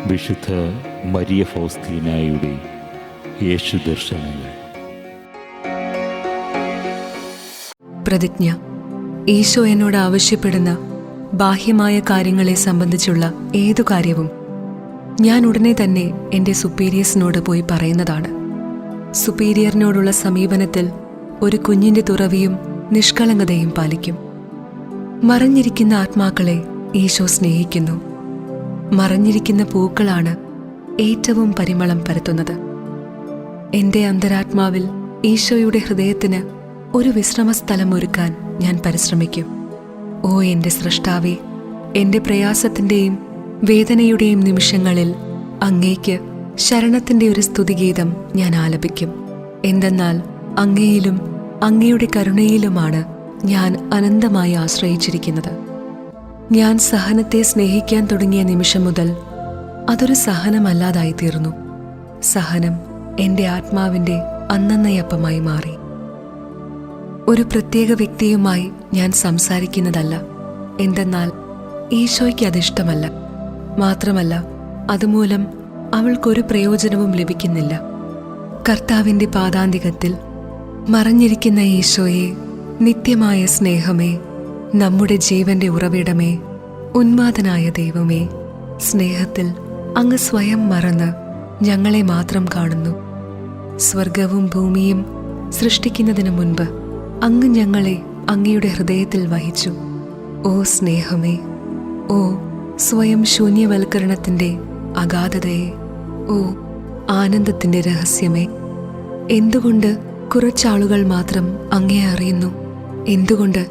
വിശുദ്ധ മരിയ ഫൗസ്തീനായുടെ യേശു ദർശനങ്ങൾ. പ്രതിജ്ഞ. ഈശോ എന്നോട് ആവശ്യപ്പെടുന്ന ബാഹ്യമായ കാര്യങ്ങളെ സംബന്ധിച്ചുള്ള ഏതു കാര്യവും ഞാൻ ഉടനെ തന്നെ എൻ്റെ സുപ്പീരിയേഴ്സിനോട് പോയി പറയുന്നതാണ്. സുപ്പീരിയറിനോടുള്ള സമീപനത്തിൽ ഒരു കുഞ്ഞിൻ്റെ തുറവിയും നിഷ്കളങ്കതയും പാലിക്കും. മറഞ്ഞിരിക്കുന്ന ആത്മാക്കളെ ഈശോ സ്നേഹിക്കുന്നു. മറഞ്ഞിരിക്കുന്ന പൂക്കളാണ് ഏറ്റവും പരിമളം പരത്തുന്നത്. എൻ്റെ അന്തരാത്മാവിൽ ഈശോയുടെ ഹൃദയത്തിന് ഒരു വിശ്രമസ്ഥലം ഒരുക്കാൻ ഞാൻ പരിശ്രമിക്കും. ഓ എൻ്റെ സ്രഷ്ടാവേ, എൻ്റെ പ്രയാസത്തിൻ്റെയും വേദനയുടെയും നിമിഷങ്ങളിൽ അങ്ങേക്ക് ശരണത്തിൻ്റെ ഒരു സ്തുതിഗീതം ഞാൻ ആലപിക്കും. എന്തെന്നാൽ അങ്ങയിലും അങ്ങയുടെ കരുണയിലുമാണ് ഞാൻ അനന്തമായി ആശ്രയിച്ചിരിക്കുന്നത്. ഞാൻ സഹനത്തെ സ്നേഹിക്കാൻ തുടങ്ങിയ നിമിഷം മുതൽ അതൊരു സഹനമല്ലാതായിത്തീർന്നു. സഹനം എൻ്റെ ആത്മാവിൻ്റെ അന്നന്നയപ്പമായി മാറി. ഒരു പ്രത്യേക വ്യക്തിയുമായി ഞാൻ സംസാരിക്കുന്നതല്ല. എന്തെന്നാൽ ഈശോയ്ക്ക് അതിഷ്ടമല്ല. മാത്രമല്ല, അതുമൂലം അവൾക്കൊരു പ്രയോജനവും ലഭിക്കുന്നില്ല. കർത്താവിൻ്റെ പാദാന്തികത്തിൽ മറഞ്ഞിരിക്കുന്ന ഈശോയെ, നിത്യമായ സ്നേഹമേ, നമ്മുടെ ജീവന്റെ ഉറവിടമേ, ഉന്മാദനായ ദൈവമേ, സ്നേഹത്തിൽ അങ്ങ് സ്വയം മറന്ന് ഞങ്ങളെ മാത്രം കാണുന്നു. സ്വർഗവും ഭൂമിയും സൃഷ്ടിക്കുന്നതിനു മുൻപ് അങ്ങ് ഞങ്ങളെ അങ്ങയുടെ ഹൃദയത്തിൽ വഹിച്ചു. ഓ സ്നേഹമേ, ഓ സ്വയം ശൂന്യവൽക്കരണത്തിൻ്റെ അഗാധതയെ, ഓ ആനന്ദത്തിൻ്റെ രഹസ്യമേ, എന്തുകൊണ്ട് കുറച്ചാളുകൾ മാത്രം അങ്ങയെ അറിയുന്നു? എന്തുകൊണ്ട്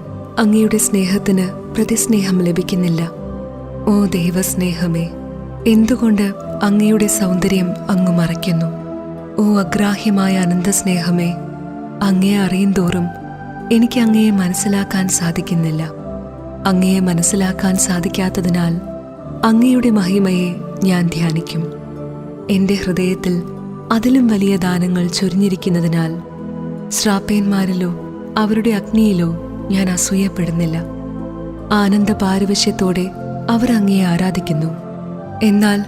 അങ്ങയുടെ സ്നേഹത്തിന് പ്രതിസ്നേഹം ലഭിക്കുന്നില്ല? ഓ ദൈവസ്നേഹമേ, എന്തുകൊണ്ട് അങ്ങയുടെ സൗന്ദര്യം അങ്ങ് മറയ്ക്കുന്നു? ഓ അഗ്രാഹ്യമായ അനന്തസ്നേഹമേ, അങ്ങയെ അറിയുന്തോറും എനിക്ക് അങ്ങയെ മനസ്സിലാക്കാൻ സാധിക്കുന്നില്ല. അങ്ങയെ മനസ്സിലാക്കാൻ സാധിക്കാത്തതിനാൽ അങ്ങയുടെ മഹിമയെ ഞാൻ ധ്യാനിക്കും. എൻ്റെ ഹൃദയത്തിൽ അതിലും വലിയ ദാനങ്ങൾ ചൊരിഞ്ഞിരിക്കുന്നതിനാൽ ശ്രാപ്പേന്മാരിലോ അവരുടെ അഗ്നിയിലോ ഞാൻ അസൂയപ്പെടുന്നില്ല. ആനന്ദ പാരവശ്യത്തോടെ അവർ അങ്ങയെ ആരാധിക്കുന്നു. എന്നാൽ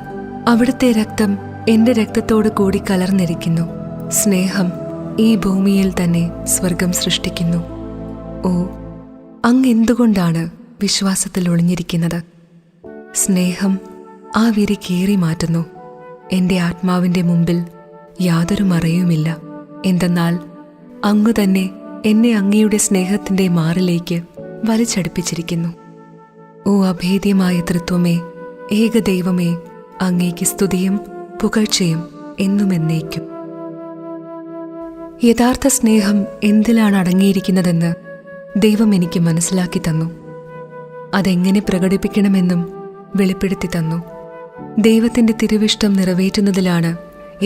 അവിടുത്തെ രക്തം എൻ്റെ രക്തത്തോട് കൂടി കലർന്നിരിക്കുന്നു. സ്നേഹം ഈ ഭൂമിയിൽ തന്നെ സ്വർഗം സൃഷ്ടിക്കുന്നു. ഓ, അങ്ങ് എന്തുകൊണ്ടാണ് വിശ്വാസത്തിൽ ഒളിഞ്ഞിരിക്കുന്നത്? സ്നേഹം ആ വിരി കീറി മാറ്റുന്നു. എൻ്റെ ആത്മാവിൻ്റെ മുമ്പിൽ യാതൊരു മറയുമില്ല. എന്തെന്നാൽ അങ്ങ് തന്നെ എന്നെ അങ്ങയുടെ സ്നേഹത്തിൻ്റെ മാറിലേക്ക് വലിച്ചടുപ്പിച്ചിരിക്കുന്നു. ഓ അഭേദ്യമായ തൃത്വമേ, ഏകദൈവമേ, അങ്ങേക്ക് സ്തുതിയും പുകഴ്ചയും എന്നുമെന്നേക്കും. യഥാർത്ഥ സ്നേഹം എന്തിലാണ് അടങ്ങിയിരിക്കുന്നതെന്ന് ദൈവം എനിക്ക് മനസ്സിലാക്കി തന്നു. അതെങ്ങനെ പ്രകടിപ്പിക്കണമെന്നും വെളിപ്പെടുത്തി തന്നു. ദൈവത്തിൻ്റെ തിരുവിഷ്ടം നിറവേറ്റുന്നതിലാണ്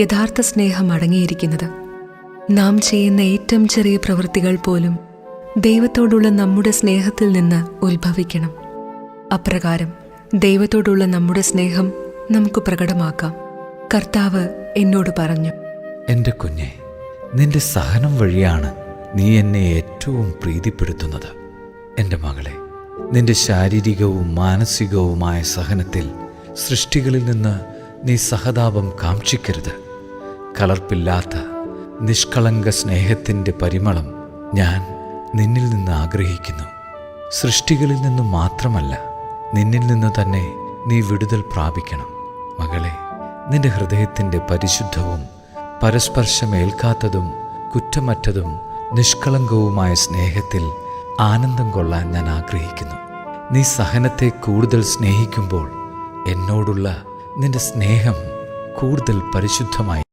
യഥാർത്ഥ സ്നേഹം അടങ്ങിയിരിക്കുന്നത്. നാം ചെയ്യുന്ന ഏറ്റവും ചെറിയ പ്രവൃത്തികൾ പോലും ദൈവത്തോടുള്ള നമ്മുടെ സ്നേഹത്തിൽ നിന്ന് ഉത്ഭവിക്കണം. അപ്രകാരം ദൈവത്തോടുള്ള നമ്മുടെ സ്നേഹം നമുക്ക് പ്രകടമാക്കാം. കർത്താവ് എന്നോട് പറഞ്ഞു, എൻ്റെ കുഞ്ഞെ, നിന്റെ സഹനം വഴിയാണ് നീ എന്നെ ഏറ്റവും പ്രീതിപ്പെടുത്തുന്നത്. എൻ്റെ മകളെ, നിന്റെ ശാരീരികവും മാനസികവുമായ സഹനത്തിൽ സൃഷ്ടികളിൽ നിന്ന് നീ സഹതാപം കാക്ഷിക്കരുത്. കലർപ്പില്ലാത്ത നിഷ്കളങ്ക സ്നേഹത്തിൻ്റെ പരിമളം ഞാൻ നിന്നിൽ നിന്ന് ആഗ്രഹിക്കുന്നു. സൃഷ്ടികളിൽ നിന്നു മാത്രമല്ല, നിന്നിൽ നിന്ന് തന്നെ നീ വിടുതൽ പ്രാപിക്കണം. മകളെ, നിന്റെ ഹൃദയത്തിൻ്റെ പരിശുദ്ധവും പരസ്പർശമേൽക്കാത്തതും കുറ്റമറ്റതും നിഷ്കളങ്കവുമായ സ്നേഹത്തിൽ ആനന്ദം കൊള്ളാൻ ഞാൻ ആഗ്രഹിക്കുന്നു. നീ സഹനത്തെ കൂടുതൽ സ്നേഹിക്കുമ്പോൾ എന്നോടുള്ള നിന്റെ സ്നേഹം കൂടുതൽ പരിശുദ്ധമായി